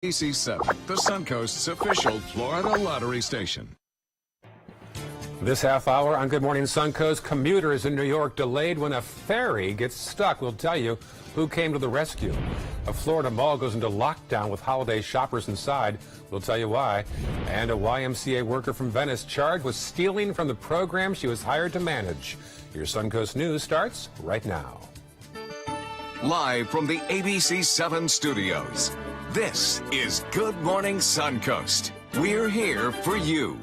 ABC7, the Suncoast's official Florida lottery station. This half hour on Good Morning Suncoast, commuters in New York delayed when a ferry gets stuck. We'll tell you who came to the rescue. A Florida mall goes into lockdown with holiday shoppers inside. We'll tell you why. And a YMCA worker from Venice charged with stealing from the program she was hired to manage. Your Suncoast News starts right now. Live from the ABC7 studios, this is Good Morning Suncoast. We're here for you.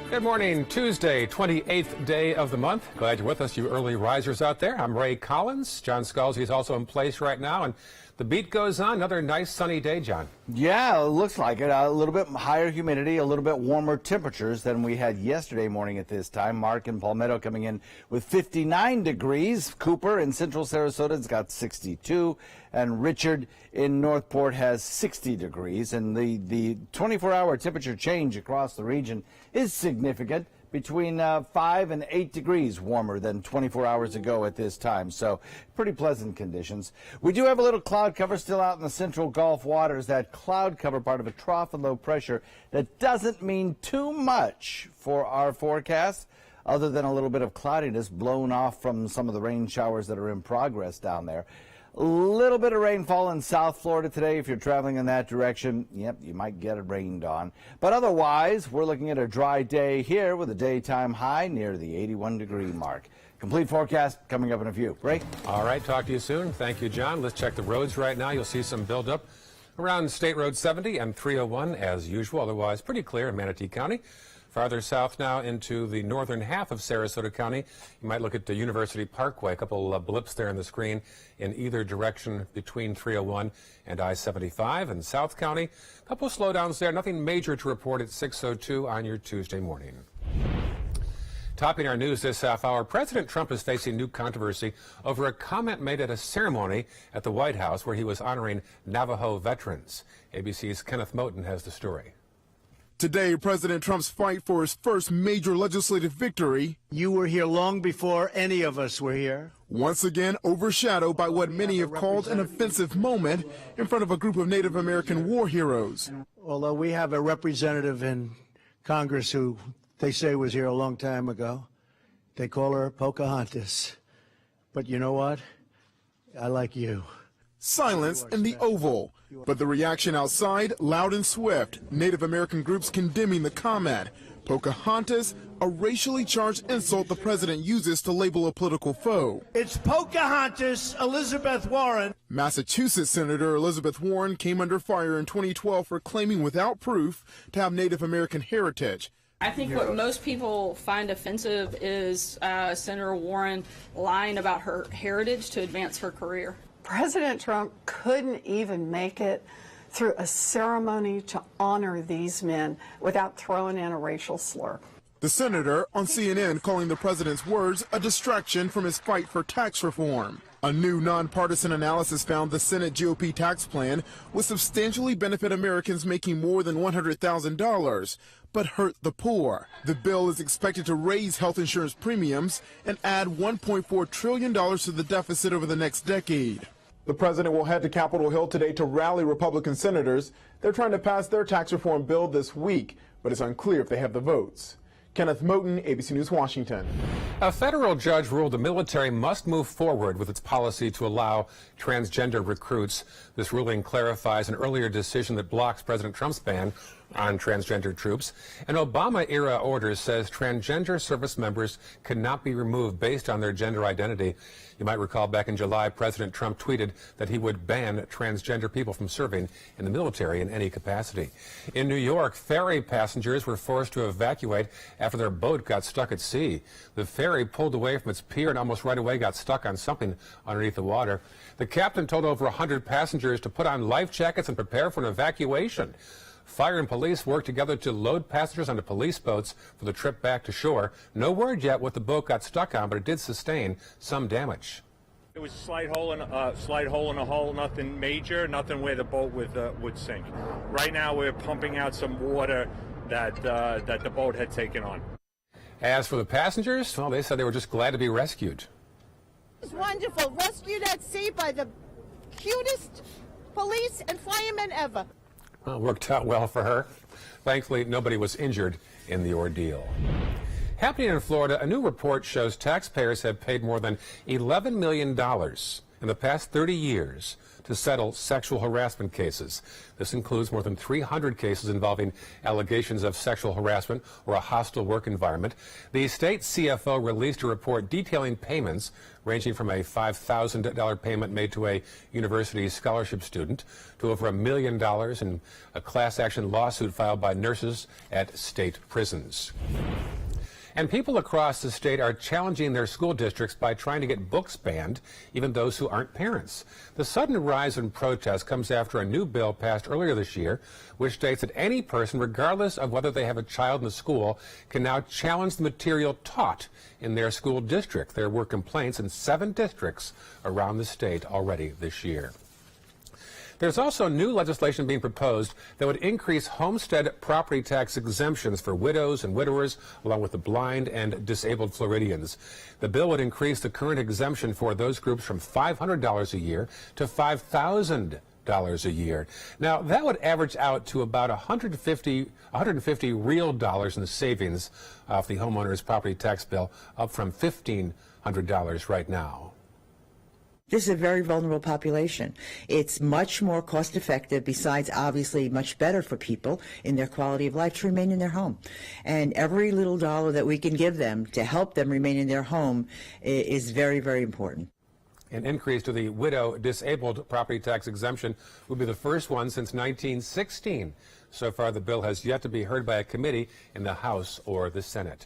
Good morning, Tuesday, 28th day of the month. Glad you're with us, you early risers out there. I'm Ray Collins. John Scalzi is also in place right now, and the beat goes on. Another nice sunny day, John. Yeah, it looks like it. A little bit higher humidity, a little bit warmer temperatures than we had yesterday morning at this time. Mark in Palmetto coming in with 59 degrees. Cooper in central Sarasota has got 62. And Richard in Northport has 60 degrees. And the 24-hour temperature change across the region is significant, between 5 and 8 degrees warmer than 24 hours ago at this time. So pretty pleasant conditions. We do have a little cloud cover still out in the central Gulf waters. That cloud cover part of a trough and low pressure that doesn't mean too much for our forecast, other than a little bit of cloudiness blown off from some of the rain showers that are in progress down there. A little bit of rainfall in South Florida today. If you're traveling in that direction, yep, you might get it rained on. But otherwise, we're looking at a dry day here with a daytime high near the 81-degree mark. Complete forecast coming up in a few. Ray? All right, talk to you soon. Thank you, John. Let's check the roads right now. You'll see some buildup around State Road 70 and 301 as usual. Otherwise, pretty clear in Manatee County. Farther south now into the northern half of Sarasota County, you might look at the University Parkway. A couple blips there on the screen in either direction between 301 and I-75. In South County, a couple of slowdowns there. Nothing major to report at 6:02 on your Tuesday morning. Topping our news this half hour, President Trump is facing new controversy over a comment made at a ceremony at the White House where he was honoring Navajo veterans. ABC's Kenneth Moten has the story. Today, President Trump's fight for his first major legislative victory. You were here long before any of us were here. Once again overshadowed by what many have called an offensive moment in front of a group of Native American war heroes. Although we have a representative in Congress who they say was here a long time ago. They call her Pocahontas. But you know what? I like you. Silence in the Oval, but the reaction outside loud and swift. Native American groups condemning the comment. Pocahontas, a racially charged insult the president uses to label a political foe. It's Pocahontas Elizabeth Warren. Massachusetts Senator Elizabeth Warren came under fire in 2012 for claiming without proof to have Native American heritage. I think what most people find offensive is Senator Warren lying about her heritage to advance her career. President Trump couldn't even make it through a ceremony to honor these men without throwing in a racial slur. The senator on CNN calling the president's words a distraction from his fight for tax reform. A new nonpartisan analysis found the Senate GOP tax plan would substantially benefit Americans making more than $100,000, but hurt the poor. The bill is expected to raise health insurance premiums and add $1.4 trillion to the deficit over the next decade. The president will head to Capitol Hill today to rally Republican senators. They're trying to pass their tax reform bill this week, but it's unclear if they have the votes. Kenneth Moten, ABC News, Washington. A federal judge ruled the military must move forward with its policy to allow transgender recruits. This ruling clarifies an earlier decision that blocks President Trump's ban on transgender troops. An Obama-era order says transgender service members cannot be removed based on their gender identity. You might recall back in July, President Trump tweeted that he would ban transgender people from serving in the military in any capacity. In New York, ferry passengers were forced to evacuate after their boat got stuck at sea. The ferry pulled away from its pier and almost right away got stuck on something underneath the water. The captain told over 100 passengers to put on life jackets and prepare for an evacuation. Fire and police worked together to load passengers onto police boats for the trip back to shore. No word yet what the boat got stuck on, but it did sustain some damage. It was a slight hole in a hull, nothing major, nothing where the boat would sink. Right now we're pumping out some water that the boat had taken on. As for the passengers, well, they said they were just glad to be rescued. It was wonderful. Rescued at sea by the cutest police and firemen ever. Well, it worked out well for her. Thankfully, nobody was injured in the ordeal. Happening in Florida, a new report shows taxpayers have paid more than $11 million in the past 30 years to settle sexual harassment cases. This includes more than 300 cases involving allegations of sexual harassment or a hostile work environment. The state CFO released a report detailing payments ranging from a $5,000 payment made to a university scholarship student to over $1 million in a class action lawsuit filed by nurses at state prisons. And people across the state are challenging their school districts by trying to get books banned, even those who aren't parents. The sudden rise in protest comes after a new bill passed earlier this year, which states that any person, regardless of whether they have a child in the school, can now challenge the material taught in their school district. There were complaints in 7 districts around the state already this year. There's also new legislation being proposed that would increase homestead property tax exemptions for widows and widowers, along with the blind and disabled Floridians. The bill would increase the current exemption for those groups from $500 a year to $5,000 a year. Now, that would average out to about 150 real dollars in savings off the homeowner's property tax bill, up from $1,500 right now. This is a very vulnerable population. It's much more cost effective, besides obviously much better for people in their quality of life to remain in their home. And every little dollar that we can give them to help them remain in their home is very, very important. An increase to the widow disabled property tax exemption would be the first one since 1916. So far, the bill has yet to be heard by a committee in the House or the Senate.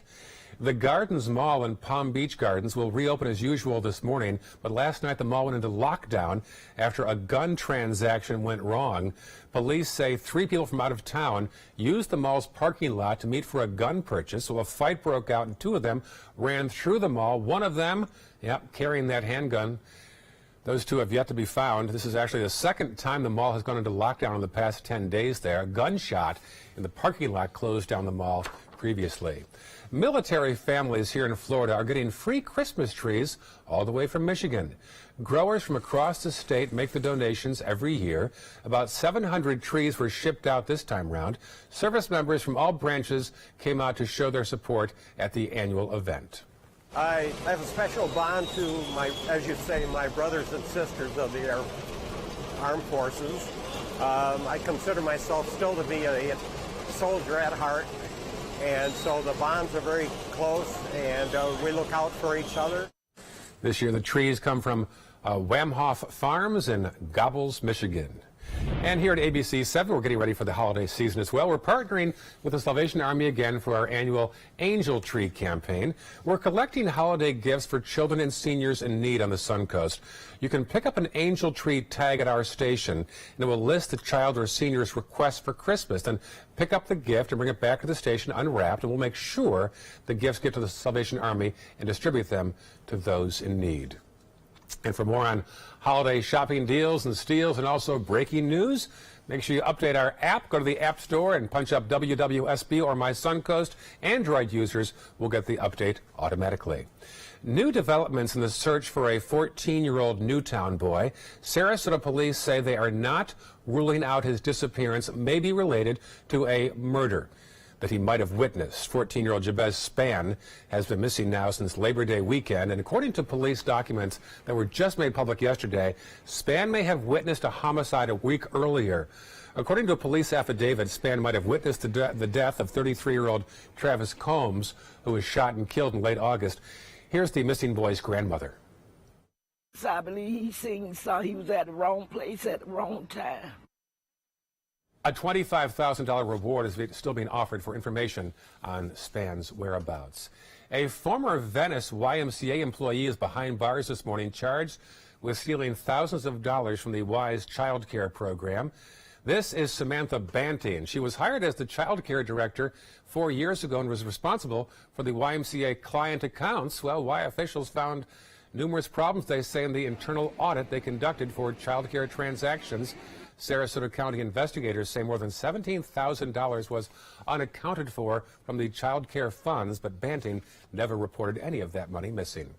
The Gardens Mall in Palm Beach Gardens will reopen as usual this morning, but last night the mall went into lockdown after a gun transaction went wrong. Police say 3 people from out of town used the mall's parking lot to meet for a gun purchase, so a fight broke out and 2 of them ran through the mall. One of them, carrying that handgun. Those 2 have yet to be found. This is actually the second time the mall has gone into lockdown in the past 10 days there. A gunshot in the parking lot closed down the mall previously. Military families here in Florida are getting free Christmas trees all the way from Michigan. Growers from across the state make the donations every year. About 700 trees were shipped out this time round. Service members from all branches came out to show their support at the annual event. I have a special bond to as you say, my brothers and sisters of the armed forces. I consider myself still to be a soldier at heart. And so the bonds are very close, and we look out for each other. This year, the trees come from Wamhoff Farms in Gobbles, Michigan. And here at ABC 7, we're getting ready for the holiday season as well. We're partnering with the Salvation Army again for our annual Angel Tree campaign. We're collecting holiday gifts for children and seniors in need on the Suncoast. You can pick up an Angel Tree tag at our station, and it will list the child or senior's request for Christmas. Then pick up the gift and bring it back to the station unwrapped, and we'll make sure the gifts get to the Salvation Army and distribute them to those in need. And for more on holiday shopping deals and steals and also breaking news, make sure you update our app. Go to the App Store and punch up WWSB or My Suncoast. Android users will get the update automatically. New developments in the search for a 14-year-old Newtown boy. Sarasota police say they are not ruling out his disappearance may be related to a murder that he might have witnessed. 14-year-old Jabez Spann has been missing now since Labor Day weekend, and according to police documents that were just made public yesterday, Spann may have witnessed a homicide a week earlier. According to a police affidavit, Spann might have witnessed the death of 33-year-old Travis Combs, who was shot and killed in late August. Here's the missing boy's grandmother. I believe he saw he was at the wrong place at the wrong time. A $25,000 reward is still being offered for information on Spann's whereabouts. A former Venice YMCA employee is behind bars this morning, charged with stealing thousands of dollars from the Wise child care program. This is Samantha Banty, and she was hired as the child care director 4 years ago and was responsible for the YMCA client accounts. Well, Y officials found numerous problems, they say, in the internal audit they conducted for child care transactions. Sarasota County investigators say more than $17,000 was unaccounted for from the child care funds, but Banting never reported any of that money missing.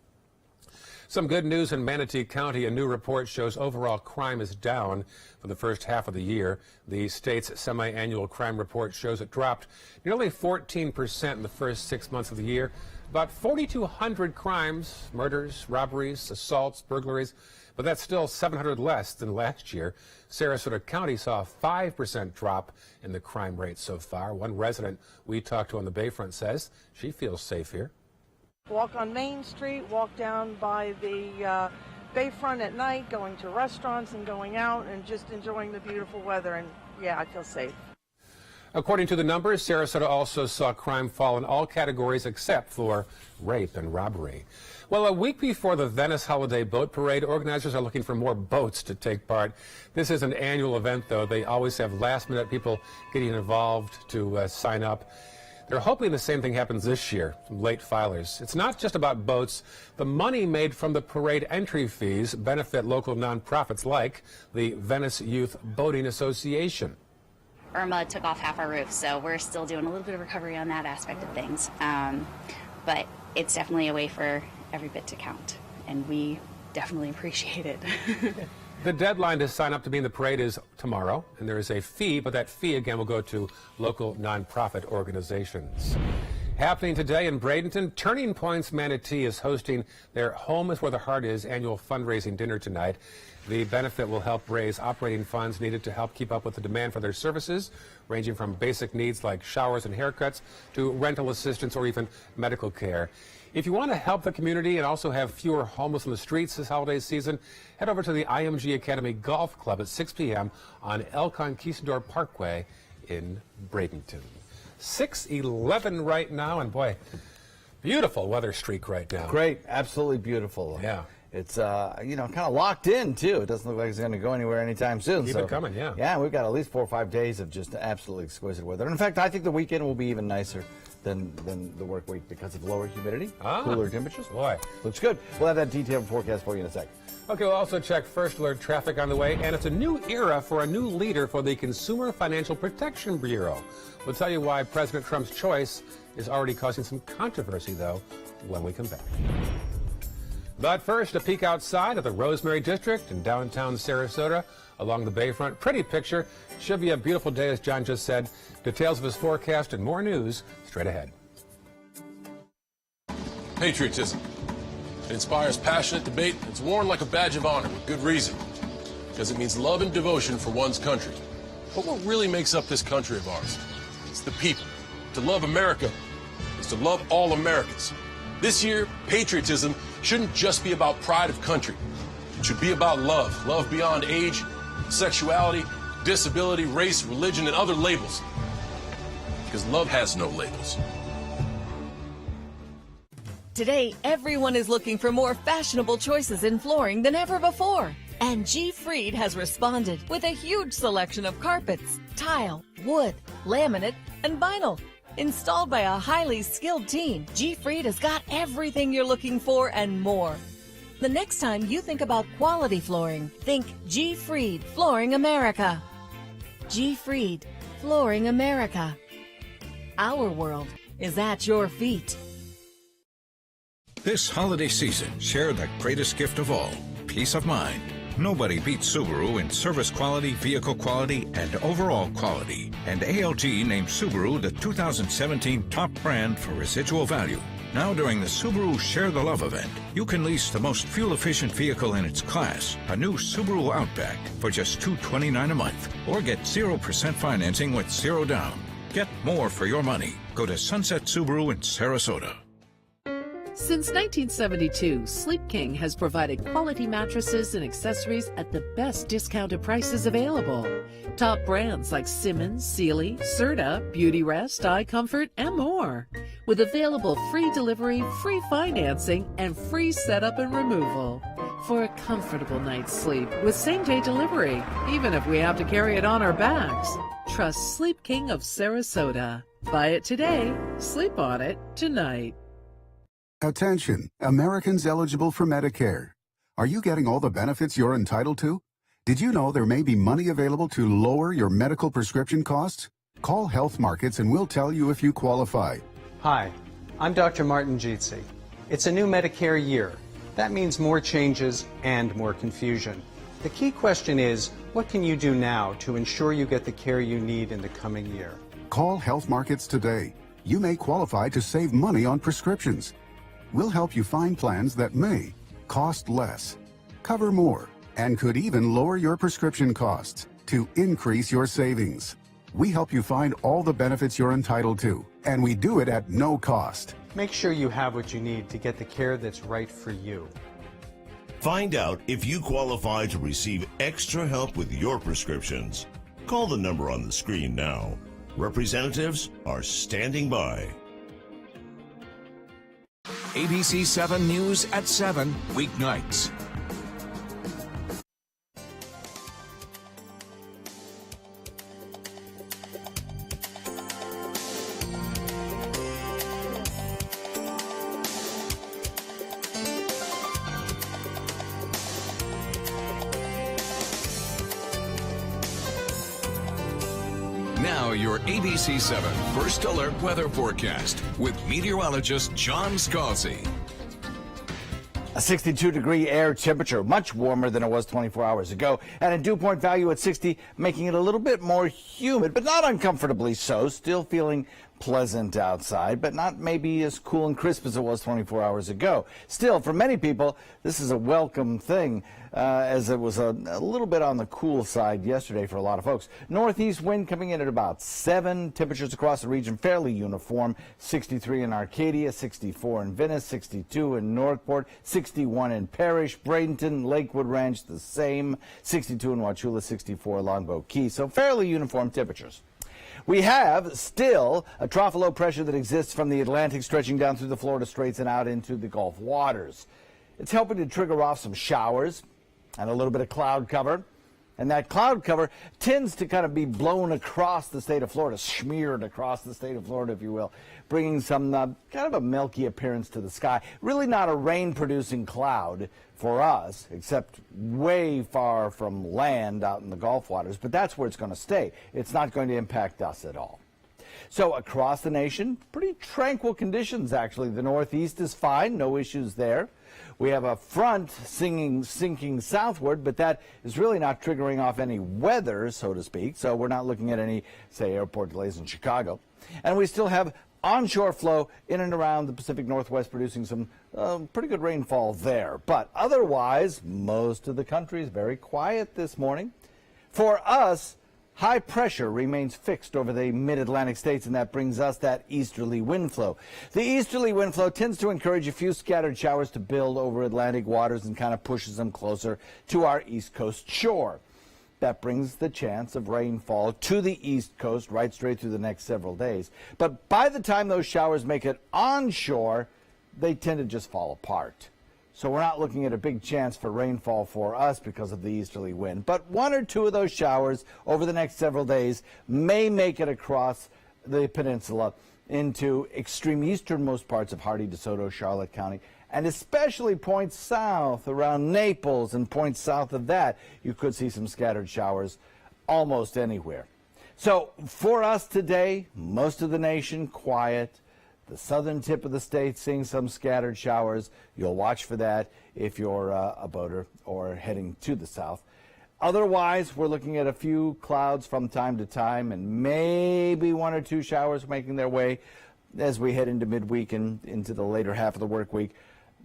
Some good news in Manatee County. A new report shows overall crime is down for the first half of the year. The state's semi-annual crime report shows it dropped nearly 14% in the first 6 months of the year. About 4,200 crimes, murders, robberies, assaults, burglaries, but that's still 700 less than last year. Sarasota County saw a 5% drop in the crime rate so far. One resident we talked to on the Bayfront says she feels safe here. Walk on Main Street, walk down by the Bayfront at night, going to restaurants and going out and just enjoying the beautiful weather. And yeah, I feel safe. According to the numbers, Sarasota also saw crime fall in all categories except for rape and robbery. Well, a week before the Venice Holiday Boat Parade, organizers are looking for more boats to take part. This is an annual event, though. They always have last-minute people getting involved to sign up. They're hoping the same thing happens this year, some late filers. It's not just about boats. The money made from the parade entry fees benefit local nonprofits like the Venice Youth Boating Association. Irma took off half our roof, so we're still doing a little bit of recovery on that aspect of things. But it's definitely a way for every bit to count, and we definitely appreciate it. The deadline to sign up to be in the parade is tomorrow, and there is a fee, but that fee again will go to local nonprofit organizations. Happening today in Bradenton, Turning Points Manatee is hosting their Home is Where the Heart Is annual fundraising dinner tonight. The benefit will help raise operating funds needed to help keep up with the demand for their services, ranging from basic needs like showers and haircuts to rental assistance or even medical care. If you want to help the community and also have fewer homeless on the streets this holiday season, head over to the IMG Academy Golf Club at 6 p.m. on El Conquistador Parkway in Bradenton. 6:11 right now, and boy, beautiful weather streak right now. Great, absolutely beautiful. Yeah. It's, you know, kind of locked in, too. It doesn't look like it's going to go anywhere anytime soon. Keep it coming, yeah. Yeah, we've got at least 4 or 5 days of just absolutely exquisite weather. In fact, I think the weekend will be even nicer than the work week because of lower humidity, cooler temperatures. Boy. Looks good. We'll have that detailed forecast for you in a sec. Okay, we'll also check first alert traffic on the way, and it's a new era for a new leader for the Consumer Financial Protection Bureau. We'll tell you why President Trump's choice is already causing some controversy, though, when we come back. But first, a peek outside of the Rosemary District in downtown Sarasota along the Bayfront. Pretty picture. Should be a beautiful day, as John just said. Details of his forecast and more news straight ahead. Patriotism. It inspires passionate debate. It's worn like a badge of honor with good reason. Because it means love and devotion for one's country. But what really makes up this country of ours? It's the people. To love America is to love all Americans. This year, patriotism shouldn't just be about pride of country. It should be about love. Love beyond age, sexuality, disability, race, religion, and other labels. Because love has no labels. Today, everyone is looking for more fashionable choices in flooring than ever before. And G. Fried has responded with a huge selection of carpets, tile, wood, laminate, and vinyl. Installed by a highly skilled team, G. Fried has got everything you're looking for and more. The next time you think about quality flooring, think G. Fried Flooring America. G. Fried Flooring America. Our world is at your feet. This holiday season, share the greatest gift of all, peace of mind. Nobody beats Subaru in service quality, vehicle quality, and overall quality. And ALG named Subaru the 2017 top brand for residual value. Now during the Subaru Share the Love event, you can lease the most fuel-efficient vehicle in its class, a new Subaru Outback, for just $229 a month. Or get 0% financing with zero down. Get more for your money. Go to Sunset Subaru in Sarasota. Since 1972, Sleep King has provided quality mattresses and accessories at the best discounted prices available. Top brands like Simmons, Sealy, Serta, Beautyrest, iComfort, and more. With available free delivery, free financing, and free setup and removal. For a comfortable night's sleep with same-day delivery, even if we have to carry it on our backs. Trust Sleep King of Sarasota. Buy it today, sleep on it tonight. Attention, Americans eligible for Medicare. Are you getting all the benefits you're entitled to? Did you know there may be money available to lower your medical prescription costs? Call Health Markets and we'll tell you if you qualify. Hi, I'm Dr. Martin Jeetsi. It's a new Medicare year, That means more changes and more confusion. The key question is, what can you do now to ensure you get the care you need in the coming year? Call Health Markets today. You may qualify to save money on prescriptions. We'll help you find plans that may cost less, cover more, and could even lower your prescription costs to increase your savings. We help you find all the benefits you're entitled to, and we do it at no cost. Make sure you have what you need to get the care that's right for you. Find out if you qualify to receive extra help with your prescriptions. Call the number on the screen now. Representatives are standing by. ABC 7 News at 7 weeknights. Now your ABC 7 First Alert Weather Forecast with meteorologist John Scalzi. A 62-degree air temperature, much warmer than it was 24 hours ago, and a dew point value at 60, making it a little bit more humid, but not uncomfortably so. Still feeling pleasant outside, but not maybe as cool and crisp as it was 24 hours ago. Still, for many people, this is a welcome thing, as it was a little bit on the cool side yesterday for a lot of folks. Northeast wind coming in at about 7. Temperatures across the region fairly uniform. 63 in Arcadia, 64 in Venice, 62 in Northport, 61 in Parrish, Bradenton, Lakewood Ranch, the same. 62 in Wauchula, 64 Longboat Key. So fairly uniform temperatures. We have still a trough of low pressure that exists from the Atlantic stretching down through the Florida Straits and out into the Gulf waters. It's helping to trigger off some showers and a little bit of cloud cover. And that cloud cover tends to kind of be blown across the state of Florida, smeared across the state of Florida, if you will, bringing some kind of a milky appearance to the sky. Really not a rain-producing cloud for us, except way far from land out in the Gulf waters, but that's where it's going to stay. It's not going to impact us at all. So across the nation, pretty tranquil conditions, actually. The Northeast is fine, no issues there. We have a front sinking southward, but that is really not triggering off any weather, so to speak. So we're not looking at any, say, airport delays in Chicago. And we still have onshore flow in and around the Pacific Northwest producing some pretty good rainfall there. But otherwise, most of the country is very quiet this morning. For us, high pressure remains fixed over the mid-Atlantic states, and that brings us that easterly wind flow. The easterly wind flow tends to encourage a few scattered showers to build over Atlantic waters and kind of pushes them closer to our east coast shore. That brings the chance of rainfall to the east coast right straight through the next several days. But by the time those showers make it onshore, they tend to just fall apart. So we're not looking at a big chance for rainfall for us because of the easterly wind. But one or two of those showers over the next several days may make it across the peninsula into extreme easternmost parts of Hardee, DeSoto, Charlotte County, and especially points south around Naples and points south of that. You could see some scattered showers almost anywhere. So for us today, most of the nation quiet. The southern tip of the state seeing some scattered showers. You'll watch for that if you're a boater or heading to the south. Otherwise, we're looking at a few clouds from time to time and maybe one or two showers making their way as we head into midweek and into the later half of the work week,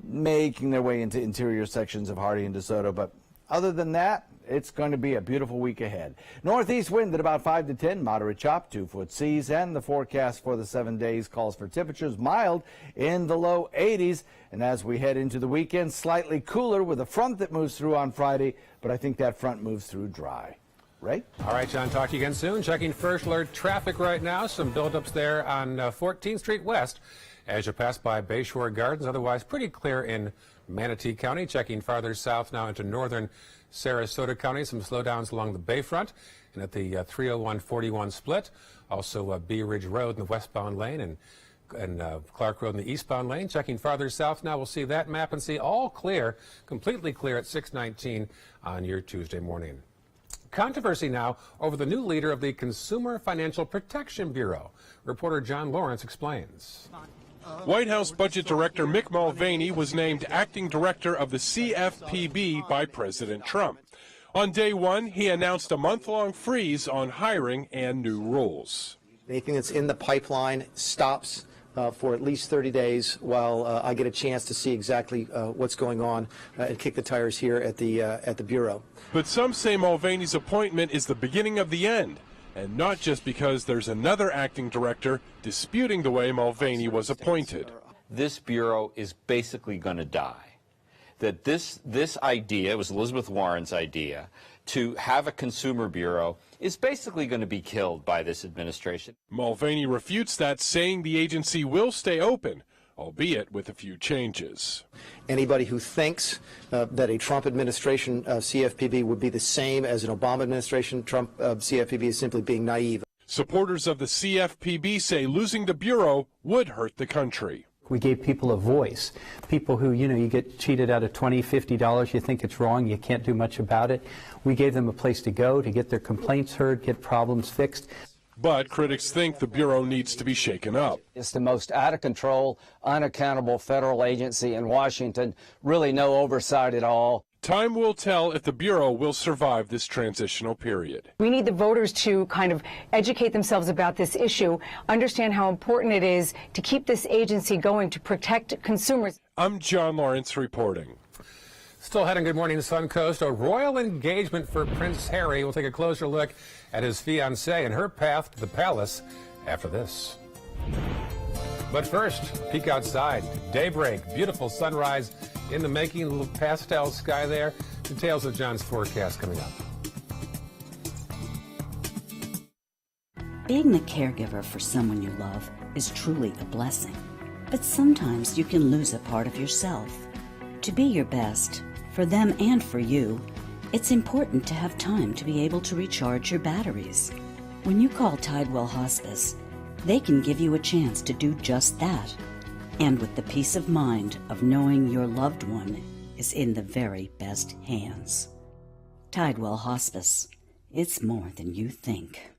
making their way into interior sections of Hardee and DeSoto. But other than that, it's going to be a beautiful week ahead. Northeast wind at about 5 to 10, moderate chop, 2-foot seas, and the forecast for the 7 days calls for temperatures mild in the low 80s. And as we head into the weekend, slightly cooler with a front that moves through on Friday, but I think that front moves through dry. Ray? All right, John, talk to you again soon. Checking First Alert traffic right now. Some buildups there on 14th Street West as you pass by Bayshore Gardens. Otherwise, pretty clear in Manatee County. Checking farther south now into northern Sarasota County. Some slowdowns along the Bayfront and at the 301-41 split. Also Bee Ridge Road in the westbound lane and Clark Road in the eastbound lane. Checking farther south now, we'll see that map and see all clear, completely clear at 6:19 on your Tuesday morning. Controversy now over the new leader of the Consumer Financial Protection Bureau. Reporter John Lawrence explains. White House Budget Director Mick Mulvaney was named acting director of the CFPB by President Trump. On day one, he announced a month-long freeze on hiring and new rules. Anything that's in the pipeline stops for at least 30 days while I get a chance to see exactly what's going on and kick the tires here at the Bureau. But some say Mulvaney's appointment is the beginning of the end, and not just because there's another acting director disputing the way Mulvaney was appointed. This Bureau is basically going to die. That this idea, it was Elizabeth Warren's idea, to have a consumer bureau is basically going to be killed by this administration. Mulvaney refutes that, saying the agency will stay open, albeit with a few changes. Anybody who thinks that a Trump administration CFPB would be the same as an Obama administration Trump CFPB is simply being naive. Supporters of the CFPB say losing the bureau would hurt the country. We gave people a voice. People who, you get cheated out of $20, $50, you think it's wrong, you can't do much about it. We gave them a place to go to get their complaints heard, get problems fixed. But critics think the Bureau needs to be shaken up. It's the most out of control, unaccountable federal agency in Washington, really no oversight at all. Time will tell if the Bureau will survive this transitional period. We need the voters to kind of educate themselves about this issue, understand how important it is to keep this agency going to protect consumers. I'm John Lawrence reporting. Still heading Good Morning Suncoast. A royal engagement for Prince Harry. We'll take a closer look at his fiancée and her path to the palace after this. But first, peek outside. Daybreak, beautiful sunrise in the making, a little pastel sky there. Details of John's forecast coming up. Being the caregiver for someone you love is truly a blessing. But sometimes you can lose a part of yourself. To be your best, for them and for you, it's important to have time to be able to recharge your batteries. When you call Tidewell Hospice, they can give you a chance to do just that. And with the peace of mind of knowing your loved one is in the very best hands. Tidewell Hospice. It's more than you think.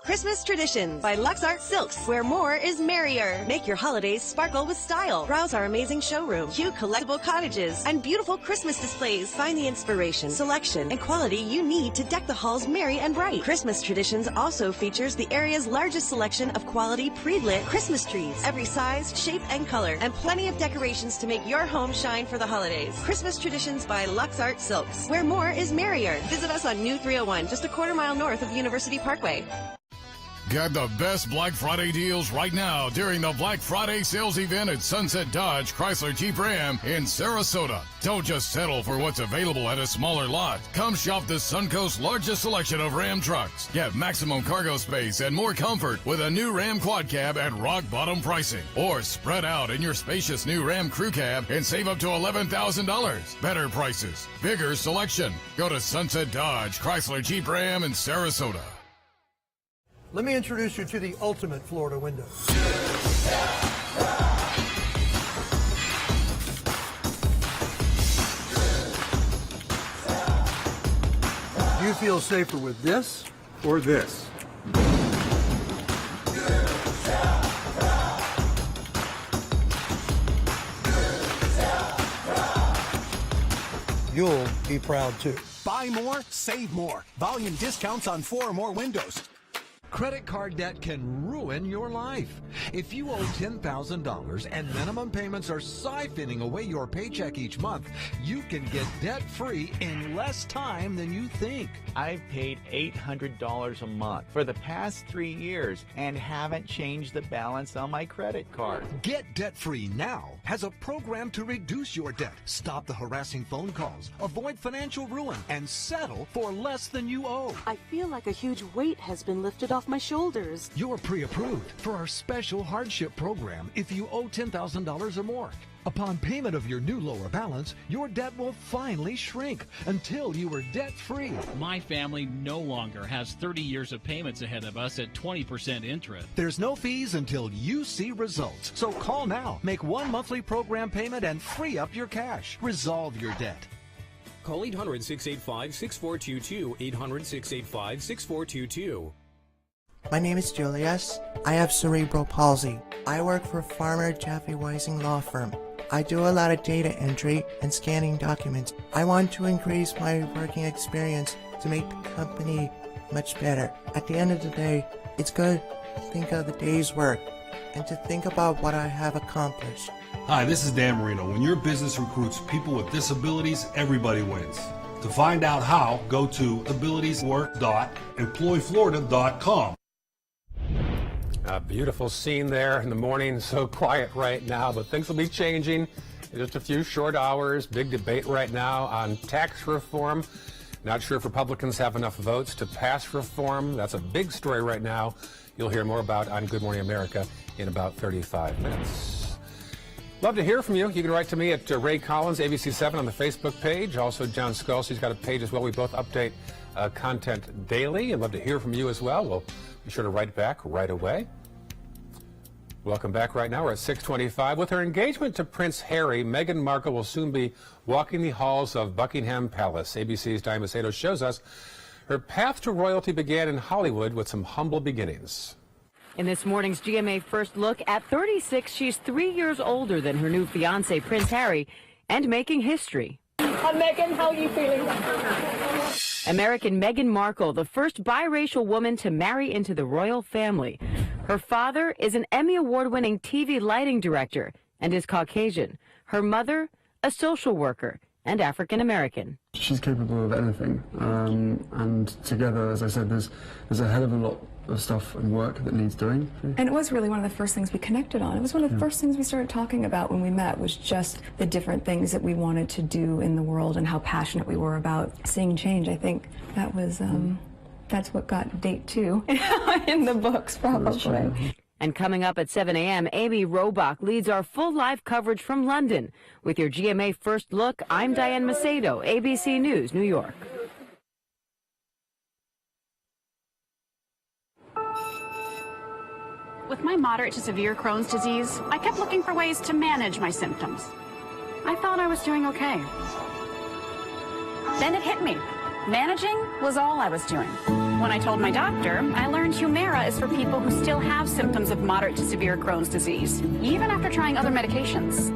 Christmas Traditions by Lux Art Silks, where more is merrier. Make your holidays sparkle with style. Browse our amazing showroom, cute collectible cottages, and beautiful Christmas displays. Find the inspiration, selection, and quality you need to deck the halls merry and bright. Christmas Traditions also features the area's largest selection of quality pre-lit Christmas trees, every size, shape, and color, and plenty of decorations to make your home shine for the holidays. Christmas Traditions by Lux Art Silks, where more is merrier. Visit us on New 301, just a quarter-mile north of University Parkway. Get the best Black Friday deals right now during the Black Friday sales event at Sunset Dodge Chrysler Jeep Ram in Sarasota. Don't just settle for what's available at a smaller lot. Come shop the Suncoast's largest selection of Ram trucks. Get maximum cargo space and more comfort with a new Ram Quad Cab at rock bottom pricing. Or spread out in your spacious new Ram Crew Cab and save up to $11,000. Better prices, bigger selection. Go to Sunset Dodge Chrysler Jeep Ram in Sarasota. Let me introduce you to the ultimate Florida window. Do you feel safer with this or this? You'll be proud too. Buy more, save more. Volume discounts on 4 or more windows. Credit card debt can ruin your life. If you owe $10,000 and minimum payments are siphoning away your paycheck each month, you can get debt-free in less time than you think. I've paid $800 a month for the past 3 years and haven't changed the balance on my credit card. Get debt-free now has a program to reduce your debt, stop the harassing phone calls, avoid financial ruin, and settle for less than you owe. I feel like a huge weight has been lifted off my shoulders. You're pre-approved for our special hardship program if you owe $10,000 or more. Upon payment of your new lower balance, your debt will finally shrink until you are debt-free. My family no longer has 30 years of payments ahead of us at 20% interest. There's no fees until you see results. So call now, make one monthly program payment, and free up your cash. Resolve your debt. Call 800-685-6422, 800-685-6422. My name is Julius. I have cerebral palsy. I work for Farmer Jeffy Weising Law Firm. I do a lot of data entry and scanning documents. I want to increase my working experience to make the company much better. At the end of the day, it's good to think of the day's work and to think about what I have accomplished. Hi, this is Dan Marino. When your business recruits people with disabilities, everybody wins. To find out how, go to abilitieswork.employflorida.com. A beautiful scene there in the morning. So quiet right now, but things will be changing in just a few short hours. Big debate right now on tax reform. Not sure if Republicans have enough votes to pass reform. That's a big story right now. You'll hear more about on Good Morning America in about 35 minutes. Love to hear from you. You can write to me at Ray Collins, ABC7 on the Facebook page. Also, John Sculls, he's got a page as well. We both update content daily. I'd love to hear from you as well. We'll be sure to write back right away. Welcome back right now. We're at 6:25. With her engagement to Prince Harry, Meghan Markle will soon be walking the halls of Buckingham Palace. ABC's Diane Macedo shows us her path to royalty began in Hollywood with some humble beginnings. In this morning's GMA First Look, at 36, she's 3 years older than her new fiancé, Prince Harry, and making history. Meghan, how are you feeling? American Meghan Markle, the first biracial woman to marry into the royal family. Her father is an Emmy Award-winning TV lighting director and is Caucasian. Her mother, a social worker and African American. She's capable of anything, and together, as I said, there's a hell of a lot of stuff and work that needs doing. And it was really one of the first things we connected on. It was one of the first things we started talking about when we met, was just the different things that we wanted to do in the world and how passionate we were about seeing change. I think that was, that's what got date 2 in the books, probably. And coming up at 7 a.m., Amy Robach leads our full live coverage from London. With your GMA First Look, I'm Diane Macedo, ABC News, New York. With my moderate to severe Crohn's disease, I kept looking for ways to manage my symptoms. I thought I was doing okay. Then it hit me. Managing was all I was doing. When I told my doctor, I learned Humira is for people who still have symptoms of moderate to severe Crohn's disease, even after trying other medications.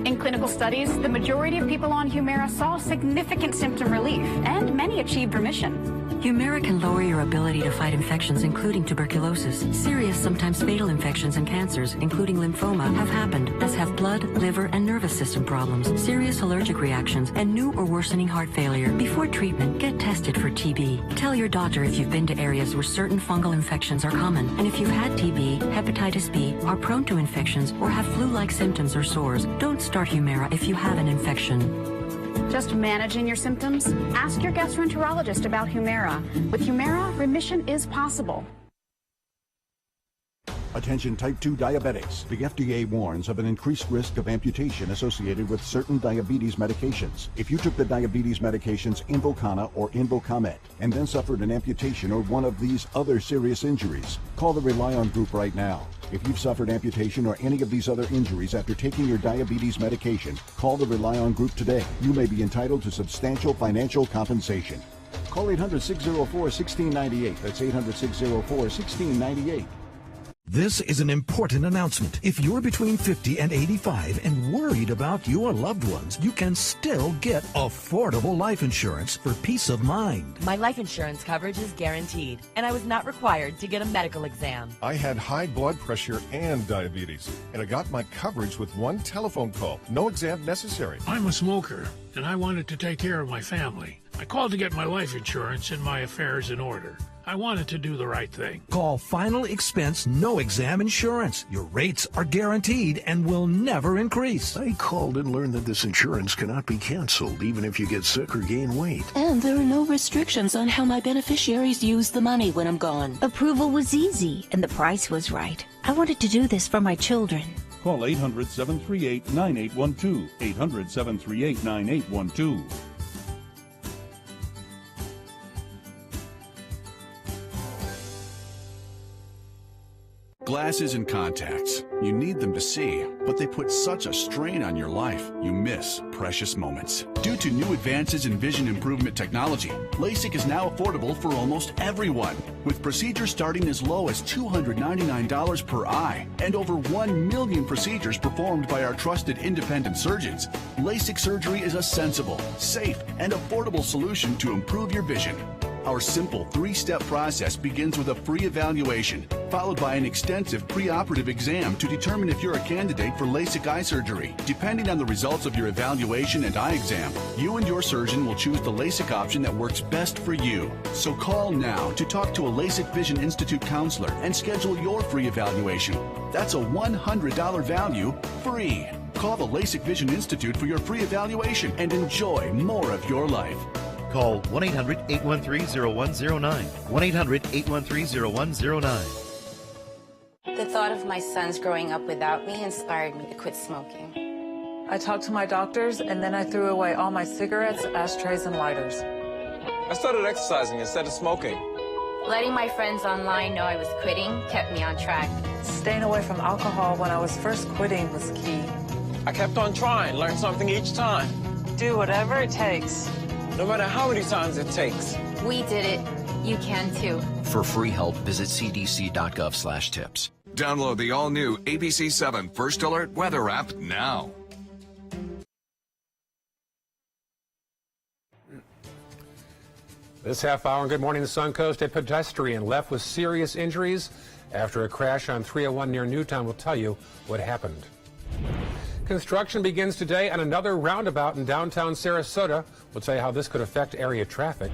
In clinical studies, the majority of people on Humira saw significant symptom relief, and many achieved remission. Humira can lower your ability to fight infections, including tuberculosis. Serious, sometimes fatal infections and cancers, including lymphoma, have happened, as have blood, liver, and nervous system problems, serious allergic reactions, and new or worsening heart failure. Before treatment, get tested for TB. Tell your doctor if you've been to areas where certain fungal infections are common, and if you've had TB, hepatitis B, are prone to infections, or have flu-like symptoms or sores. Don't start Humira if you have an infection. Just managing your symptoms? Ask your gastroenterologist about Humira. With Humira, remission is possible. Attention type 2 diabetics. The FDA warns of an increased risk of amputation associated with certain diabetes medications. If you took the diabetes medications Invokana or Invokamet and then suffered an amputation or one of these other serious injuries, call the Rely On group right now. If you've suffered amputation or any of these other injuries after taking your diabetes medication, call the Rely On group today. You may be entitled to substantial financial compensation. Call 800-604-1698. That's 800-604-1698. This is an important announcement. If you're between 50 and 85 and worried about your loved ones, you can still get affordable life insurance for peace of mind. My life insurance coverage is guaranteed, and I was not required to get a medical exam. I had high blood pressure and diabetes, and I got my coverage with one telephone call. No exam necessary. I'm a smoker, and I wanted to take care of my family. I called to get my life insurance and my affairs in order. I wanted to do the right thing. Call Final Expense No Exam Insurance. Your rates are guaranteed and will never increase. I called and learned that this insurance cannot be canceled even if you get sick or gain weight. And there are no restrictions on how my beneficiaries use the money when I'm gone. Approval was easy and the price was right. I wanted to do this for my children. Call 800-738-9812. 800-738-9812. Glasses and contacts. You need them to see, but they put such a strain on your life, you miss precious moments. Due to new advances in vision improvement technology, LASIK is now affordable for almost everyone, with procedures starting as low as $299 per eye and over 1 million procedures performed by our trusted independent surgeons. LASIK surgery is a sensible, safe, and affordable solution to improve your vision. Our simple 3-step process begins with a free evaluation, followed by an extensive preoperative exam to determine if you're a candidate for LASIK eye surgery. Depending on the results of your evaluation and eye exam, you and your surgeon will choose the LASIK option that works best for you. So call now to talk to a LASIK Vision Institute counselor and schedule your free evaluation. That's a $100 value, free. Call the LASIK Vision Institute for your free evaluation and enjoy more of your life. Call 1-800-813-0109. 1-800-813-0109. The thought of my sons growing up without me inspired me to quit smoking. I talked to my doctors, and then I threw away all my cigarettes, ashtrays, and lighters. I started exercising instead of smoking. Letting my friends online know I was quitting kept me on track. Staying away from alcohol when I was first quitting was key. I kept on trying, learned something each time. Do whatever it takes. No matter how many times it takes. We did it. You can too. For free help, visit cdc.gov/tips. Download the all-new ABC 7 First Alert Weather app now. This half hour on Good Morning Suncoast, a pedestrian left with serious injuries after a crash on 301 near Newtown. We'll tell you what happened. Construction begins today on another roundabout in downtown Sarasota. We'll tell you how this could affect area traffic.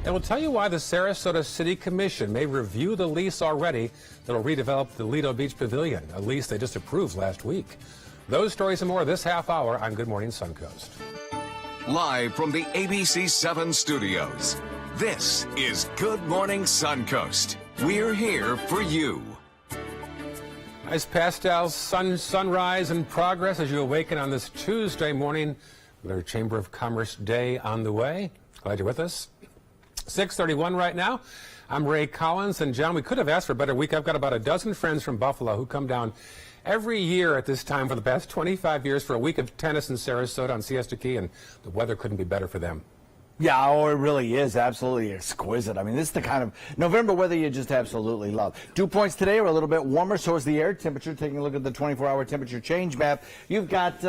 And we'll tell you why the Sarasota City Commission may review the lease already that'll redevelop the Lido Beach Pavilion, a lease they just approved last week. Those stories and more this half hour on Good Morning Suncoast. Live from the ABC 7 studios, this is Good Morning Suncoast. We're here for you. Nice pastel sunrise and progress as you awaken on this Tuesday morning with our Chamber of Commerce Day on the way. Glad you're with us. 6:31 right now. I'm Ray Collins, and John, we could have asked for a better week. I've got about a dozen friends from Buffalo who come down every year at this time for the past 25 years for a week of tennis in Sarasota on Siesta Key, and the weather couldn't be better for them. Yeah, oh, it really is absolutely exquisite. I mean, this is the kind of November weather you just absolutely love. Dew points today are a little bit warmer, so is the air temperature. Taking a look at the 24-hour temperature change map, you've got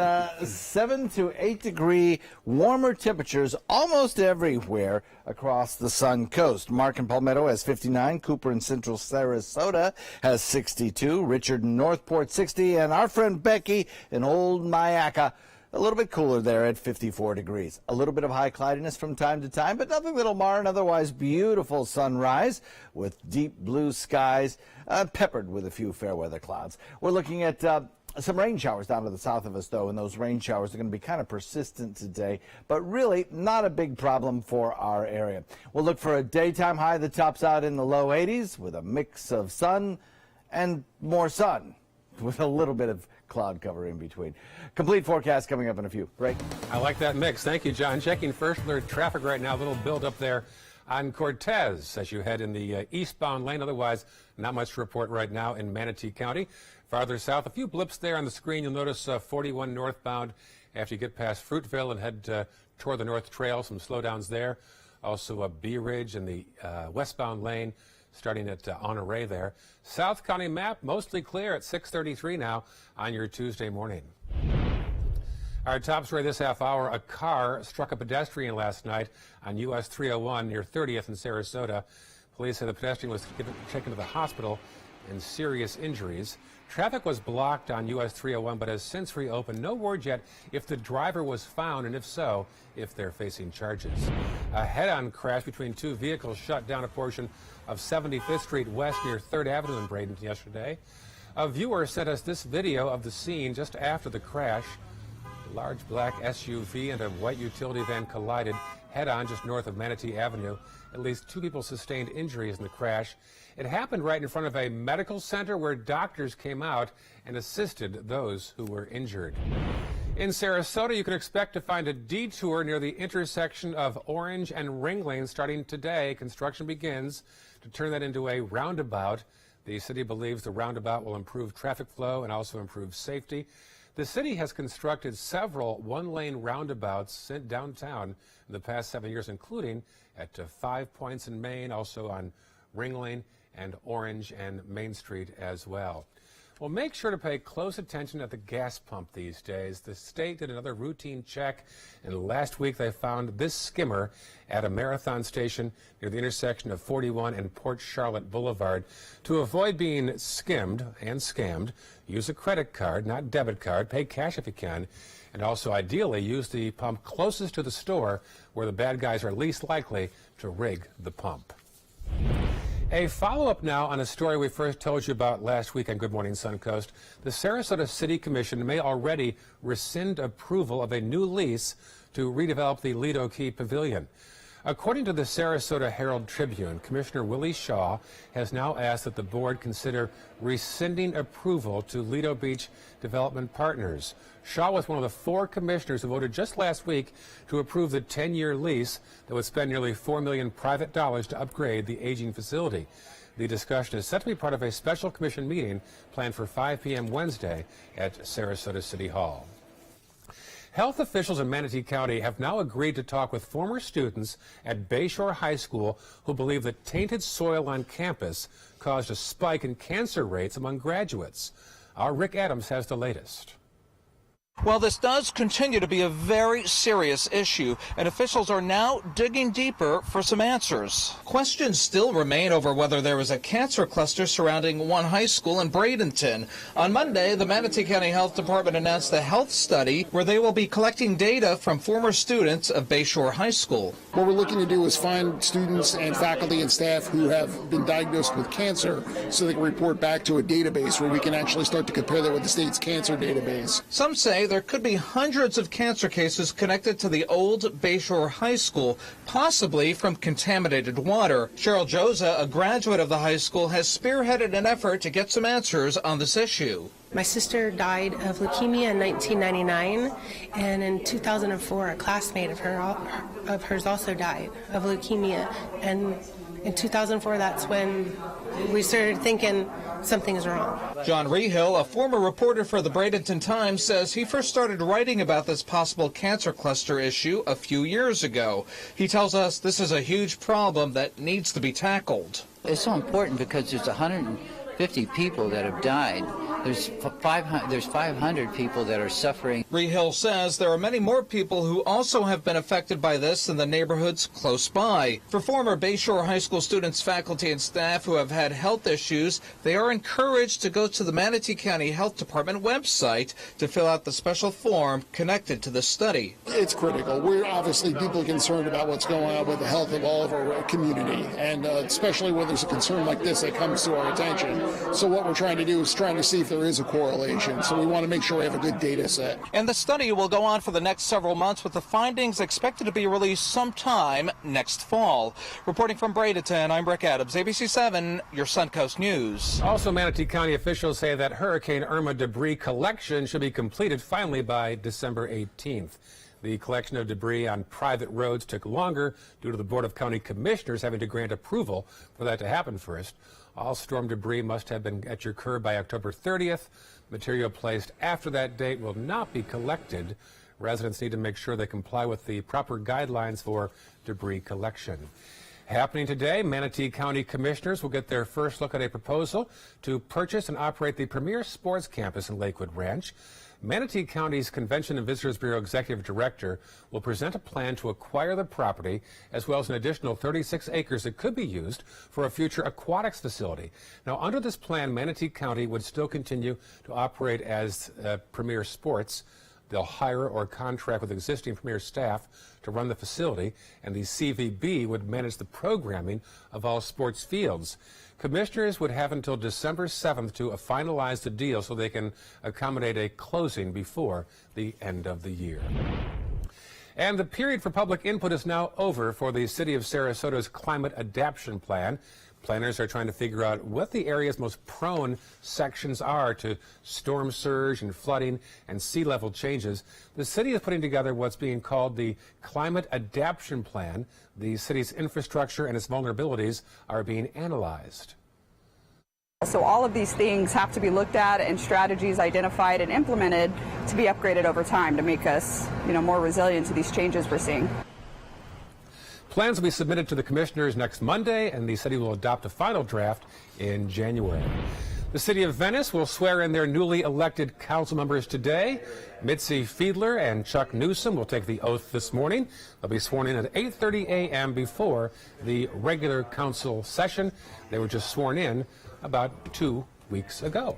7 to 8 degree warmer temperatures almost everywhere across the Suncoast. Mark in Palmetto has 59, Cooper in Central Sarasota has 62, Richard in Northport 60, and our friend Becky in Old Myakka, a little bit cooler there at 54 degrees. A little bit of high cloudiness from time to time, but nothing that'll mar an otherwise beautiful sunrise with deep blue skies, peppered with a few fair weather clouds. We're looking at some rain showers down to the south of us, though, and those rain showers are going to be kind of persistent today, but really not a big problem for our area. We'll look for a daytime high that tops out in the low 80s with a mix of sun and more sun with a little bit of cloud cover in between. Complete forecast coming up in a few. Right? I like that mix. Thank you, John. Checking first alert traffic right now. A little build up there on Cortez as you head in the eastbound lane. Otherwise, not much to report right now in Manatee County. Farther south, a few blips there on the screen. You'll notice 41 northbound after you get past Fruitville and head toward the North Trail. Some slowdowns there. Also a Bee Ridge in the westbound lane, starting at Honore there. South County map, mostly clear at 6:33 now on your Tuesday morning. Our top story this half hour, a car struck a pedestrian last night on US 301 near 30th in Sarasota. Police say the pedestrian was taken to the hospital in serious injuries. Traffic was blocked on US 301 but has since reopened. No word yet if the driver was found, and if so, if they're facing charges. A head-on crash between two vehicles shut down a portion of 75th Street West near 3rd Avenue in Bradenton yesterday. A viewer sent us this video of the scene just after the crash. A large black SUV and a white utility van collided head-on just north of Manatee Avenue. At least 2 people sustained injuries in the crash. It happened right in front of a medical center where doctors came out and assisted those who were injured. In Sarasota, you can expect to find a detour near the intersection of Orange and Ring Lane starting today. Construction begins to turn that into a roundabout. The city believes the roundabout will improve traffic flow and also improve safety. The city has constructed several one-lane roundabouts downtown in the past 7 years, including at 5 points in Maine, also on Ring Lane and Orange and Main Street as well. Well, make sure to pay close attention at the gas pump these days. The state did another routine check, and last week they found this skimmer at a Marathon station near the intersection of 41 and Port Charlotte Boulevard. To avoid being skimmed and scammed, use a credit card, not debit card. Pay cash if you can, and also ideally use the pump closest to the store where the bad guys are least likely to rig the pump. A follow-up now on a story we first told you about last week on Good Morning Suncoast. The Sarasota City Commission may already rescind approval of a new lease to redevelop the Lido Key Pavilion. According to the Sarasota Herald Tribune, Commissioner Willie Shaw has now asked that the board consider rescinding approval to Lido Beach Development Partners. Shaw was one of the 4 commissioners who voted just last week to approve the 10-year lease that would spend nearly $4 million private dollars to upgrade the aging facility. The discussion is set to be part of a special commission meeting planned for 5 p.m. Wednesday at Sarasota City Hall. Health officials in Manatee County have now agreed to talk with former students at Bayshore High School who believe that tainted soil on campus caused a spike in cancer rates among graduates. Our Rick Adams has the latest. Well, this does continue to be a very serious issue, and officials are now digging deeper for some answers. Questions still remain over whether there was a cancer cluster surrounding one high school in Bradenton. On Monday, the Manatee County Health Department announced a health study where they will be collecting data from former students of Bayshore High School. What we're looking to do is find students and faculty and staff who have been diagnosed with cancer so they can report back to a database where we can actually start to compare that with the state's cancer database. Some say there could be hundreds of cancer cases connected to the old Bayshore High School, possibly from contaminated water. Cheryl Joza, a graduate of the high school, has spearheaded an effort to get some answers on this issue. My sister died of leukemia in 1999, and in 2004, a classmate of hers also died of leukemia. And in 2004, that's when we started thinking something is wrong. John Rehill, a former reporter for the Bradenton Times, says he first started writing about this possible cancer cluster issue a few years ago. He tells us this is a huge problem that needs to be tackled. It's so important because there's 150 people that have died. There's 500 people that are suffering. Rehill says there are many more people who also have been affected by this in the neighborhoods close by. For former Bayshore High School students, faculty, and staff who have had health issues, they are encouraged to go to the Manatee County Health Department website to fill out the special form connected to the study. It's critical. We're obviously deeply concerned about what's going on with the health of all of our community, and especially when there's a concern like this that comes to our attention. So what we're trying to do is trying to see if there is a correlation. So we want to make sure we have a good data set. And the study will go on for the next several months, with the findings expected to be released sometime next fall. Reporting from Bradenton, I'm Rick Adams, ABC 7, your Suncoast News. Also, Manatee County officials say that Hurricane Irma debris collection should be completed finally by December 18th. The collection of debris on private roads took longer due to the Board of County Commissioners having to grant approval for that to happen first. All storm debris must have been at your curb by October 30th. Material placed after that date will not be collected. Residents need to make sure they comply with the proper guidelines for debris collection. Happening today, Manatee County Commissioners will get their first look at a proposal to purchase and operate the premier sports campus in Lakewood Ranch. Manatee County's Convention and Visitors Bureau Executive Director will present a plan to acquire the property, as well as an additional 36 acres that could be used for a future aquatics facility. Now, under this plan, Manatee County would still continue to operate as Premier Sports. They'll hire or contract with existing Premier staff to run the facility, and the CVB would manage the programming of all sports fields. Commissioners would have until December 7th to finalize the deal so they can accommodate a closing before the end of the year. And the period for public input is now over for the City of Sarasota's Climate Adaptation Plan. Planners are trying to figure out what the area's most prone sections are to storm surge and flooding and sea level changes. The city is putting together what's being called the Climate Adaptation Plan. The city's infrastructure and its vulnerabilities are being analyzed. So all of these things have to be looked at and strategies identified and implemented to be upgraded over time to make us, more resilient to these changes we're seeing. Plans will be submitted to the commissioners next Monday, and the city will adopt a final draft in January. The city of Venice will swear in their newly elected council members today. Mitzi Fiedler and Chuck Newsom will take the oath this morning. They'll be sworn in at 8:30 a.m. before the regular council session. They were just sworn in about 2 weeks ago.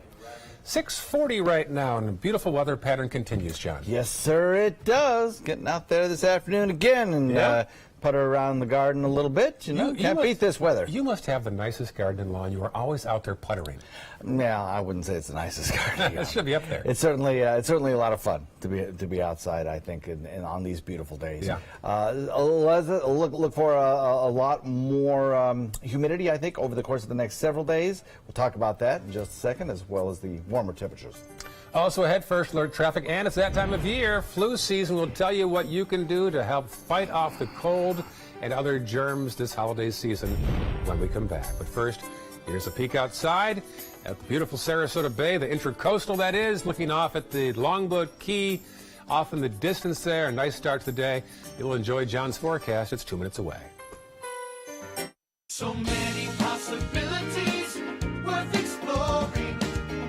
6:40 right now, and a beautiful weather pattern continues, John. Yes, sir, it does. Getting out there this afternoon again and putter around the garden a little bit. Can't beat this weather. You must have the nicest garden in lawn. You are always out there puttering. Yeah, I wouldn't say it's the nicest garden. It should be up there. It's certainly a lot of fun to be outside, I think, and on these beautiful days. Yeah. Look for a lot more humidity, I think, over the course of the next several days. We'll talk about that in just a second, as well as the warmer temperatures. Also ahead, first alert traffic, and it's that time of year. Flu season will tell you what you can do to help fight off the cold and other germs this holiday season when we come back. But first, here's a peek outside at the beautiful Sarasota Bay, the Intracoastal that is, looking off at the Longboat Key off in the distance there. A nice start to the day. You'll enjoy John's forecast. It's 2 minutes away. So many possibilities worth exploring.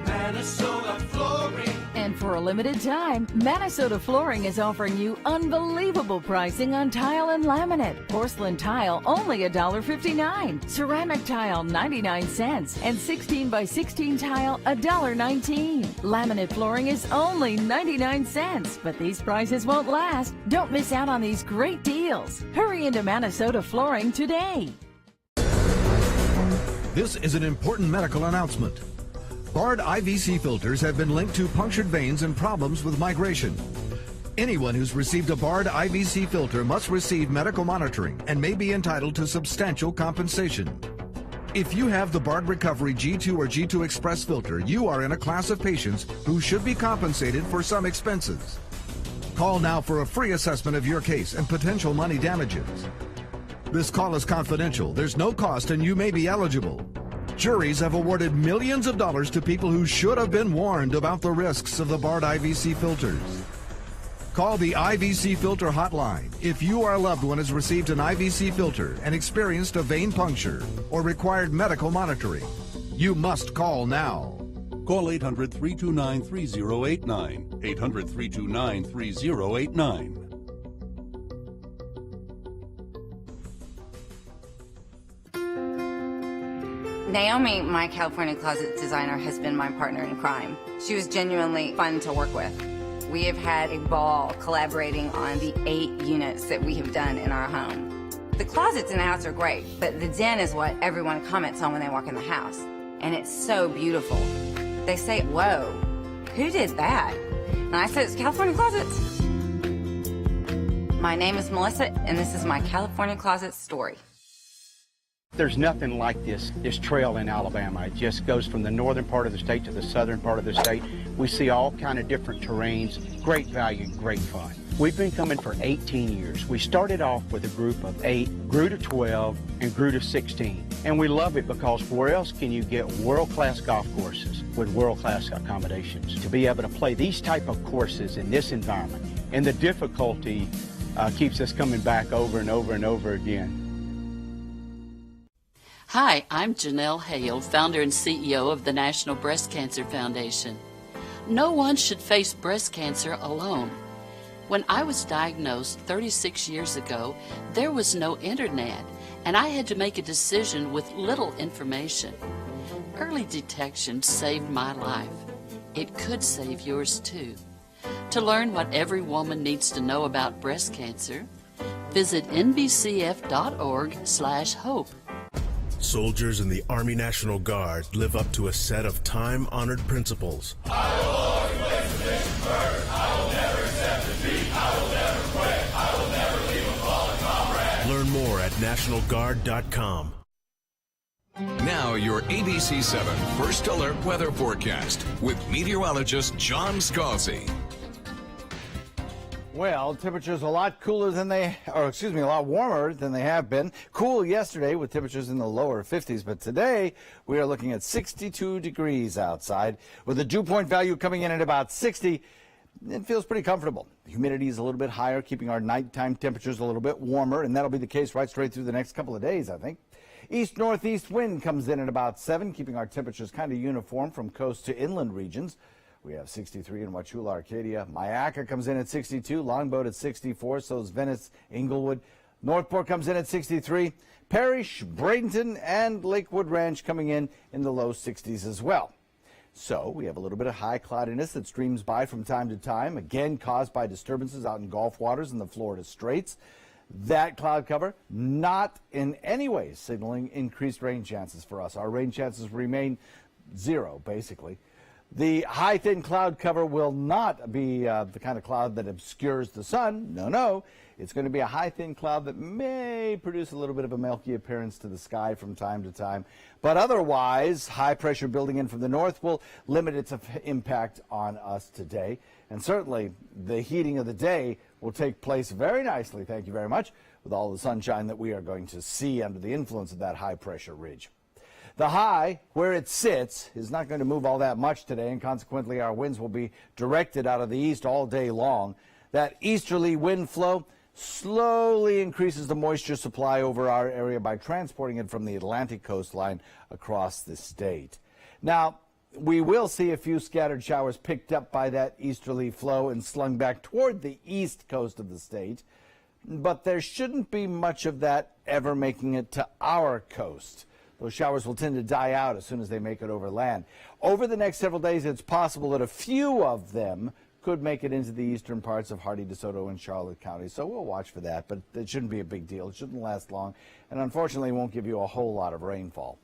Minnesota Flooring. And for a limited time, Minnesota Flooring is offering you unbelievable pricing on tile and laminate. Porcelain tile only $1.59. Ceramic tile 99 cents. And 16 by 16 tile $1.19. Laminate flooring is only 99 cents. But these prices won't last. Don't miss out on these great deals. Hurry into Minnesota Flooring today. This is an important medical announcement. Bard IVC filters have been linked to punctured veins and problems with migration. Anyone who's received a Bard IVC filter must receive medical monitoring and may be entitled to substantial compensation. If you have the Bard Recovery G2 or G2 Express filter, you are in a class of patients who should be compensated for some expenses. Call now for a free assessment of your case and potential money damages. This call is confidential. There's no cost and you may be eligible. Juries have awarded millions of dollars to people who should have been warned about the risks of the Bard IVC filters. Call the IVC Filter Hotline if you or a loved one has received an IVC filter and experienced a vein puncture or required medical monitoring. You must call now. Call 800-329-3089. 800-329-3089. Naomi, my California closet designer, has been my partner in crime. She was genuinely fun to work with. We have had a ball collaborating on the 8 units that we have done in our home. The closets in the house are great, but the den is what everyone comments on when they walk in the house. And it's so beautiful. They say, whoa, who did that? And I said, it's California Closets. My name is Melissa, and this is my California Closet story. There's nothing like this trail in Alabama. It just goes from the northern part of the state to the southern part of the state. We see all kind of different terrains, great value, great fun. We've been coming for 18 years. We started off with a group of 8, grew to 12, and grew to 16. And we love it because where else can you get world-class golf courses with world-class accommodations? To be able to play these type of courses in this environment, and the difficulty keeps us coming back over and over and over again. Hi, I'm Janelle Hale, founder and CEO of the National Breast Cancer Foundation. No one should face breast cancer alone. When I was diagnosed 36 years ago, there was no internet, and I had to make a decision with little information. Early detection saved my life. It could save yours too. To learn what every woman needs to know about breast cancer, visit nbcf.org/hope. Soldiers in the Army National Guard live up to a set of time-honored principles. I will always place first. I will never accept defeat. I will never quit. I will never leave a fallen comrade. Learn more at nationalguard.com. Now your ABC 7 First Alert Weather Forecast with meteorologist John Scalzi. Well, temperatures a lot cooler than a lot warmer than they have been. Cool yesterday with temperatures in the lower 50s, but today we are looking at 62 degrees outside with a dew point value coming in at about 60. It feels pretty comfortable. The humidity is a little bit higher, keeping our nighttime temperatures a little bit warmer, and that'll be the case right straight through the next couple of days, I think. East-northeast wind comes in at about 7, keeping our temperatures kind of uniform from coast to inland regions. We have 63 in Wauchula, Arcadia. Myakka comes in at 62. Longboat at 64. So is Venice, Inglewood. Northport comes in at 63. Parrish, Bradenton, and Lakewood Ranch coming in the low 60s as well. So we have a little bit of high cloudiness that streams by from time to time, again caused by disturbances out in Gulf waters and the Florida Straits. That cloud cover not in any way signaling increased rain chances for us. Our rain chances remain 0, basically. The high, thin cloud cover will not be the kind of cloud that obscures the sun. No. It's going to be a high, thin cloud that may produce a little bit of a milky appearance to the sky from time to time. But otherwise, high pressure building in from the north will limit its impact on us today. And certainly, the heating of the day will take place very nicely, thank you very much, with all the sunshine that we are going to see under the influence of that high pressure ridge. The high, where it sits, is not going to move all that much today, and consequently our winds will be directed out of the east all day long. That easterly wind flow slowly increases the moisture supply over our area by transporting it from the Atlantic coastline across the state. Now, we will see a few scattered showers picked up by that easterly flow and slung back toward the east coast of the state, but there shouldn't be much of that ever making it to our coast. Those showers will tend to die out as soon as they make it over land. Over the next several days, it's possible that a few of them could make it into the eastern parts of Hardy, DeSoto, and Charlotte counties. So we'll watch for that, but it shouldn't be a big deal. It shouldn't last long, and unfortunately won't give you a whole lot of rainfall.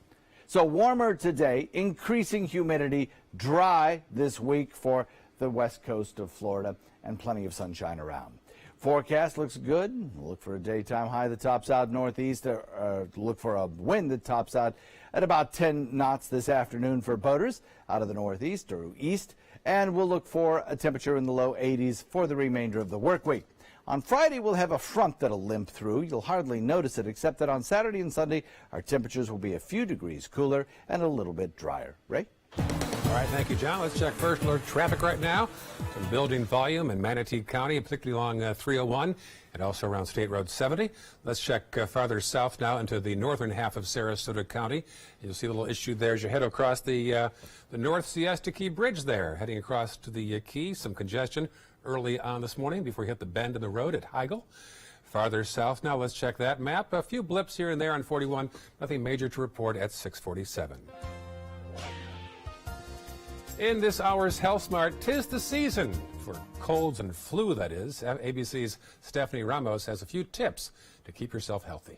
So warmer today, increasing humidity, dry this week for the west coast of Florida, and plenty of sunshine around. Forecast looks good. Look for a daytime high that tops out northeast, or look for a wind that tops out at about 10 knots this afternoon for boaters out of the northeast or east. And we'll look for a temperature in the low 80s for the remainder of the work week. On Friday, we'll have a front that'll limp through. You'll hardly notice it, except that on Saturday and Sunday, our temperatures will be a few degrees cooler and a little bit drier. Ray? All right, thank you, John. Let's check first alert traffic right now. Some building volume in Manatee County, particularly along 301 and also around State Road 70. Let's check farther south now into the northern half of Sarasota County. You'll see a little issue there as you head across the North Siesta Key Bridge there, heading across to the Key. Some congestion early on this morning before you hit the bend in the road at Heigl. Farther south now, let's check that map. A few blips here and there on 41. Nothing major to report at 647. In this hour's Health Smart, 'tis the season for colds and flu, that is. ABC's Stephanie Ramos has a few tips to keep yourself healthy.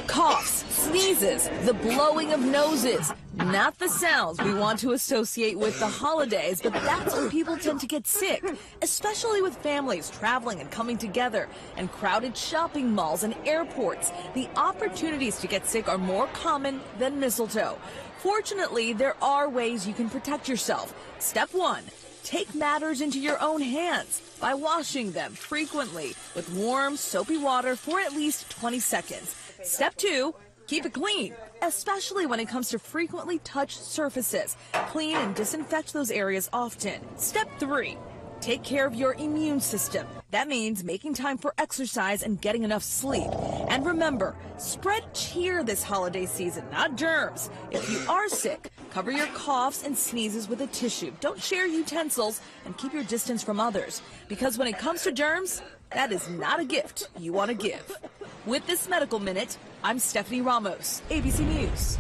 Coughs, sneezes, the blowing of noses. Not the sounds we want to associate with the holidays, but that's when people tend to get sick, especially with families traveling and coming together, and crowded shopping malls and airports. The opportunities to get sick are more common than mistletoe. Fortunately, there are ways you can protect yourself. Step 1, take matters into your own hands by washing them frequently with warm, soapy water for at least 20 seconds. Step 2, keep it clean, especially when it comes to frequently touched surfaces. Clean and disinfect those areas often. Step 3, take care of your immune system. That means making time for exercise and getting enough sleep. And remember, spread cheer this holiday season, not germs. If you are sick, cover your coughs and sneezes with a tissue. Don't share utensils and keep your distance from others. Because when it comes to germs, that is not a gift you want to give. With this Medical Minute, I'm Stephanie Ramos, ABC News.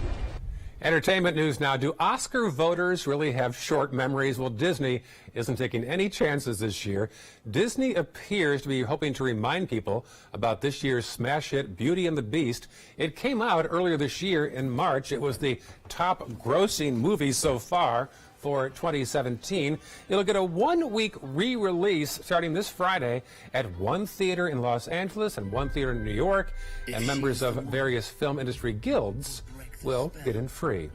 Entertainment news now. Do Oscar voters really have short memories? Well, Disney isn't taking any chances this year. Disney appears to be hoping to remind people about this year's smash hit Beauty and the Beast. It came out earlier this year in March. It was the top grossing movie so far for 2017. It'll get a one-week re-release starting this Friday at one theater in Los Angeles and one theater in New York, and members of various film industry guilds will get in free.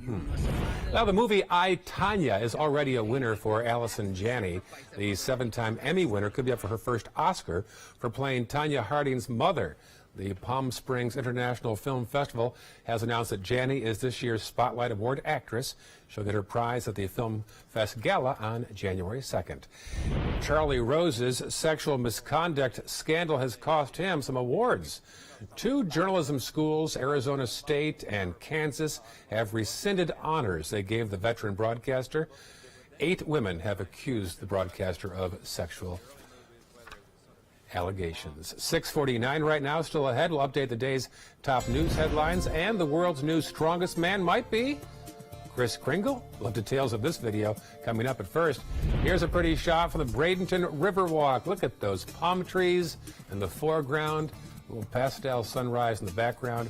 Now, the movie I, Tonya is already a winner for Allison Janney. The 7-time Emmy winner could be up for her first Oscar for playing Tonya Harding's mother. The Palm Springs International Film Festival has announced that Janney is this year's Spotlight Award actress. She'll get her prize at the Film Fest Gala on January 2nd. Charlie Rose's sexual misconduct scandal has cost him some awards. 2 journalism schools, Arizona State and Kansas, have rescinded honors they gave the veteran broadcaster. 8 women have accused the broadcaster of sexual allegations. 6:49 right now, still ahead. We'll update the day's top news headlines, and the world's new strongest man might be Kris Kringle. We'll have details of this video coming up. At first, here's a pretty shot from the Bradenton Riverwalk. Look at those palm trees in the foreground, a little pastel sunrise in the background.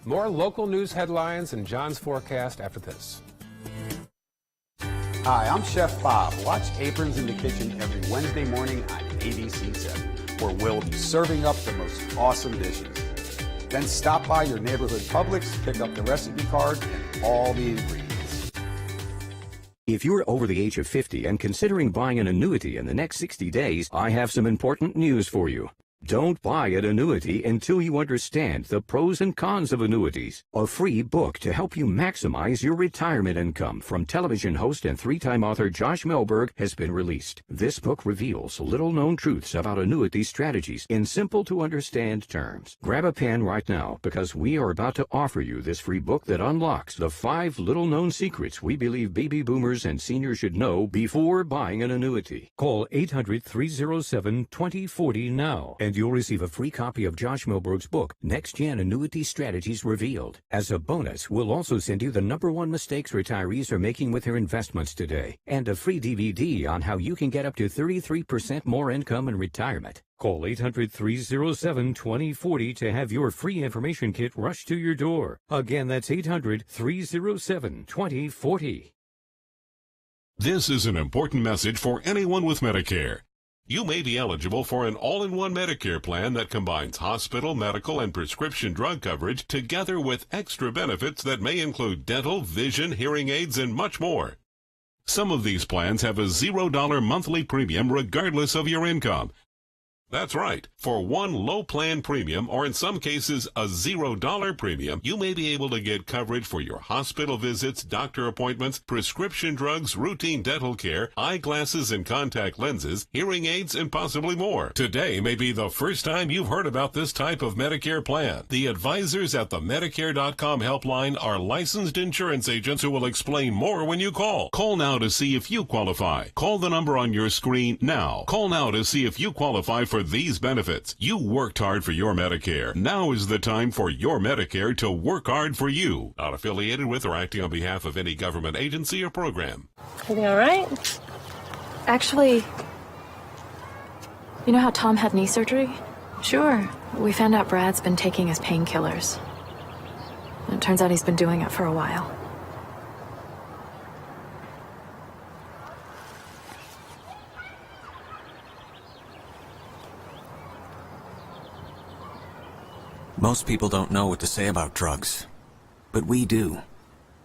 More local news headlines and John's forecast after this. Hi, I'm Chef Bob. Watch Aprons in the Kitchen every Wednesday morning on ABC 7, where we'll be serving up the most awesome dishes. Then stop by your neighborhood Publix, pick up the recipe card and all the ingredients. If you're over the age of 50 and considering buying an annuity in the next 60 days, I have some important news for you. Don't buy an annuity until you understand the pros and cons of annuities. A free book to help you maximize your retirement income from television host and 3-time author Josh Melberg has been released. This book reveals little-known truths about annuity strategies in simple-to-understand terms. Grab a pen right now because we are about to offer you this free book that unlocks the 5 little-known secrets we believe baby boomers and seniors should know before buying an annuity. Call 800-307-2040 now, and you'll receive a free copy of Josh Melberg's book, Next Gen Annuity Strategies Revealed. As a bonus, we'll also send you the #1 mistakes retirees are making with their investments today, and a free DVD on how you can get up to 33% more income in retirement. Call 800-307-2040 to have your free information kit rushed to your door. Again, that's 800-307-2040. This is an important message for anyone with Medicare. You may be eligible for an all-in-one Medicare plan that combines hospital, medical, and prescription drug coverage together with extra benefits that may include dental, vision, hearing aids, and much more. Some of these plans have a $0 monthly premium regardless of your income. That's right. For one low plan premium, or in some cases a $0 premium, you may be able to get coverage for your hospital visits, doctor appointments, prescription drugs, routine dental care, eyeglasses and contact lenses, hearing aids, and possibly more. Today may be the first time you've heard about this type of Medicare plan. The advisors at the Medicare.com helpline are licensed insurance agents who will explain more when you call. Call now to see if you qualify. Call the number on your screen now. Call now to see if you qualify for these benefits. You worked hard for your Medicare. Now is the time for your Medicare to work hard for you. Not affiliated with or acting on behalf of any government agency or program. Are you all right? Actually, you know how Tom had knee surgery? Sure. We found out Brad's been taking his painkillers. It turns out he's been doing it for a while. Most people don't know what to say about drugs, but we do.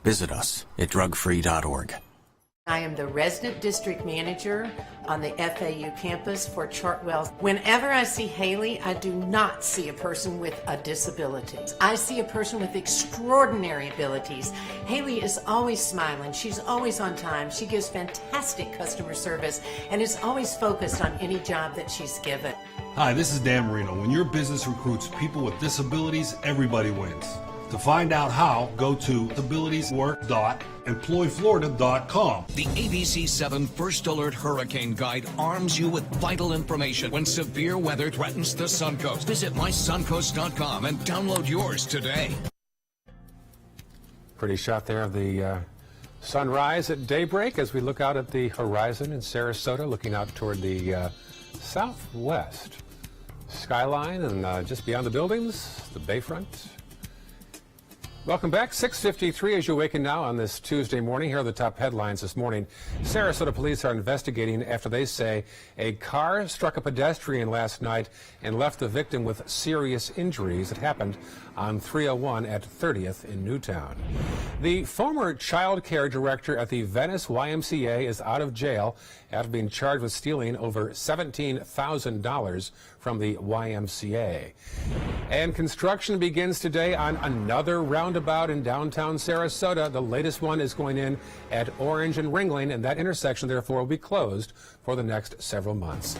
Visit us at drugfree.org. I am the resident district manager on the FAU campus for Chartwell. Whenever I see Haley, I do not see a person with a disability. I see a person with extraordinary abilities. Haley is always smiling. She's always on time. She gives fantastic customer service and is always focused on any job that she's given. Hi, this is Dan Marino. When your business recruits people with disabilities, everybody wins. To find out how, go to abilitieswork.employflorida.com. The ABC 7 First Alert Hurricane Guide arms you with vital information when severe weather threatens the Suncoast. Visit mysuncoast.com and download yours today. Pretty shot there of the sunrise at daybreak as we look out at the horizon in Sarasota, looking out toward the southwest skyline and just beyond the buildings, the bayfront. Welcome back. 6:53 as you awaken now on this Tuesday morning. Here are the top headlines this morning. Sarasota police are investigating after they say a car struck a pedestrian last night and left the victim with serious injuries. It happened on 301 at 30th in Newtown. The former child care director at the Venice YMCA is out of jail after being charged with stealing over $17,000 from the YMCA. And construction begins today on another roundabout in downtown Sarasota. The latest one is going in at Orange and Ringling, and that intersection, therefore, will be closed for the next several months.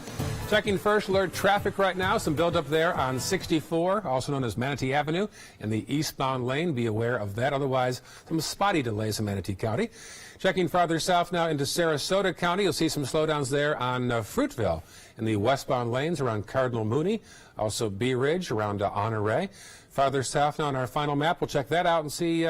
Checking first alert traffic right now. Some buildup there on 64, also known as Manatee Avenue, in the eastbound lane. Be aware of that. Otherwise, some spotty delays in Manatee County. Checking farther south now into Sarasota County, you'll see some slowdowns there on Fruitville in the westbound lanes around Cardinal Mooney, also Bee Ridge around Honore. Farther south now on our final map, we'll check that out and see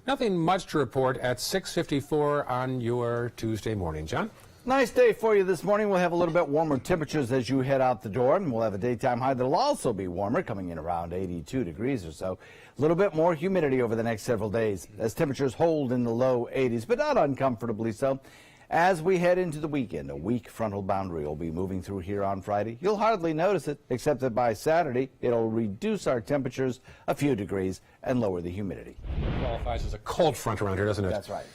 nothing much to report at 6:54 on your Tuesday morning. John? Nice day for you this morning. We'll have a little bit warmer temperatures as you head out the door, and we'll have a daytime high that'll also be warmer, coming in around 82 degrees or so. A little bit more humidity over the next several days as temperatures hold in the low 80s, but not uncomfortably so. As we head into the weekend, a weak frontal boundary will be moving through here on Friday. You'll hardly notice it, except that by Saturday, it'll reduce our temperatures a few degrees and lower the humidity. It qualifies as a cold front around here, doesn't it? That's right.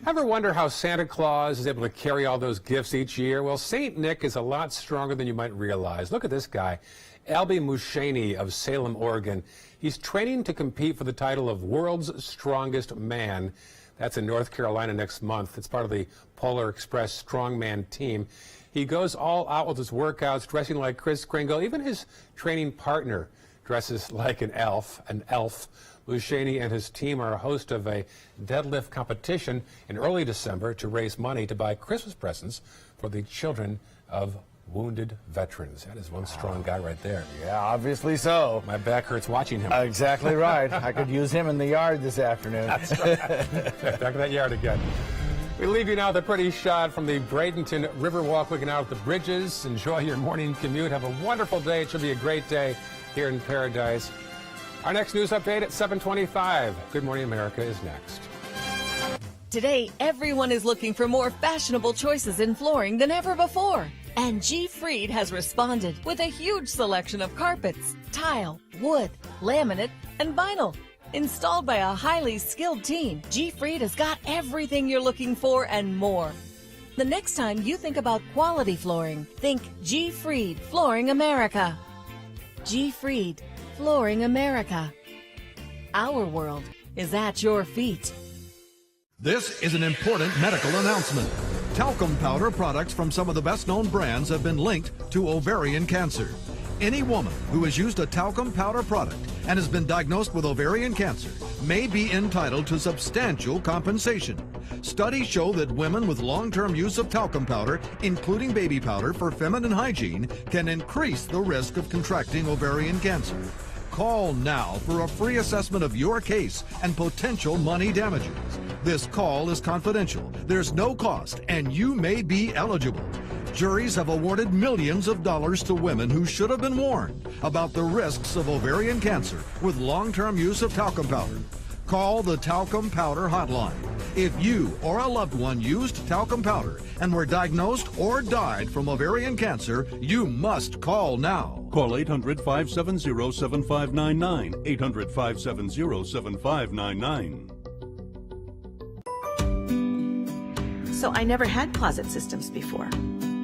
Ever wonder how Santa Claus is able to carry all those gifts each year? Well, St. Nick is a lot stronger than you might realize. Look at this guy, Albie Muscheni of Salem, Oregon. He's training to compete for the title of World's Strongest Man. That's in North Carolina next month. It's part of the Polar Express Strongman team. He goes all out with his workouts, dressing like Kris Kringle. Even his training partner dresses like an elf. Muscheni and his team are a host of a deadlift competition in early December to raise money to buy Christmas presents for the children of wounded veterans. That is one strong guy right there. Yeah, obviously so. My back hurts watching him. Exactly right. I could use him in the yard this afternoon. That's right. Back to that yard again. We leave you now with a pretty shot from the Bradenton Riverwalk, looking out at the bridges. Enjoy your morning commute. Have a wonderful day. It should be a great day here in paradise. Our next news update at 7:25. Good Morning America is next. Today, everyone is looking for more fashionable choices in flooring than ever before. And G. Fried has responded with a huge selection of carpets, tile, wood, laminate, and vinyl. Installed by a highly skilled team, G. Fried has got everything you're looking for and more. The next time you think about quality flooring, think G. Fried Flooring America. G. Fried Flooring America. Our world is at your feet. This is an important medical announcement. Talcum powder products from some of the best-known brands have been linked to ovarian cancer. Any woman who has used a talcum powder product and has been diagnosed with ovarian cancer may be entitled to substantial compensation. Studies show that women with long-term use of talcum powder, including baby powder for feminine hygiene, can increase the risk of contracting ovarian cancer. Call now for a free assessment of your case and potential money damages. This call is confidential. There's no cost, and you may be eligible. Juries have awarded millions of dollars to women who should have been warned about the risks of ovarian cancer with long-term use of talcum powder. Call the Talcum Powder Hotline. If you or a loved one used talcum powder and were diagnosed or died from ovarian cancer, you must call now. Call 800-570-7599. 800-570-7599. So I never had closet systems before.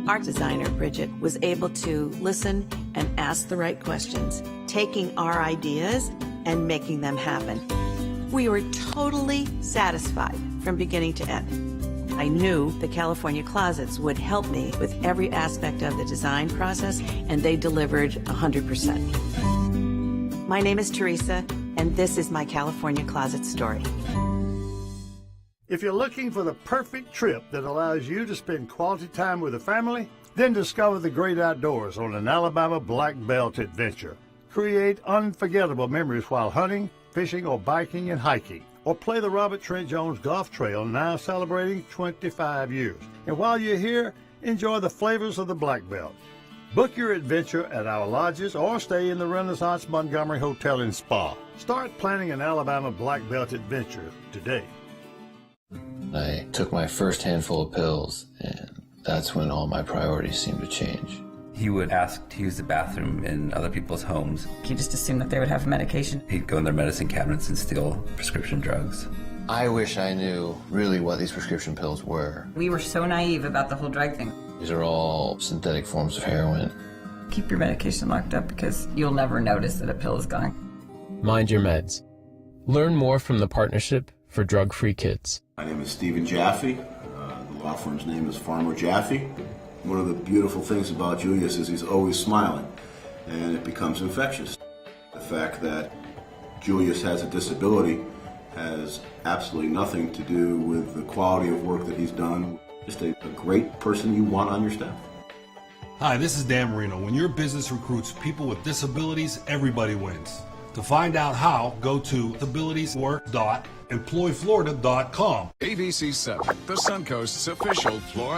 Our designer, Bridget, was able to listen and ask the right questions, taking our ideas and making them happen. We were totally satisfied from beginning to end. I knew the California Closets would help me with every aspect of the design process, and they delivered 100%. My name is Teresa, and this is my California Closet story. If you're looking for the perfect trip that allows you to spend quality time with a family, then discover the great outdoors on an Alabama Black Belt adventure. Create unforgettable memories while hunting, fishing, or biking and hiking. Or play the Robert Trent Jones Golf Trail, now celebrating 25 years. And while you're here, enjoy the flavors of the Black Belt. Book your adventure at our lodges or stay in the Renaissance Montgomery Hotel and Spa. Start planning an Alabama black belt adventure today. I took my first handful of pills, and that's when all my priorities seemed to change. He would ask to use the bathroom in other people's homes. He just assumed that they would have medication. He'd go in their medicine cabinets and steal prescription drugs. I wish I knew really what these prescription pills were. We were so naive about the whole drug thing. These are all synthetic forms of heroin. Keep your medication locked up because you'll never notice that a pill is gone. Mind your meds. Learn more from the Partnership for Drug-Free Kids. My name is Stephen Jaffe. The law firm's name is Farmer Jaffe. One of the beautiful things about Julius is he's always smiling, and it becomes infectious. The fact that Julius has a disability has absolutely nothing to do with the quality of work that he's done. Just a great person you want on your staff. Hi, this is Dan Marino. When your business recruits people with disabilities, everybody wins. To find out how, go to abilitieswork.employflorida.com. ABC7, the Suncoast's official Florida.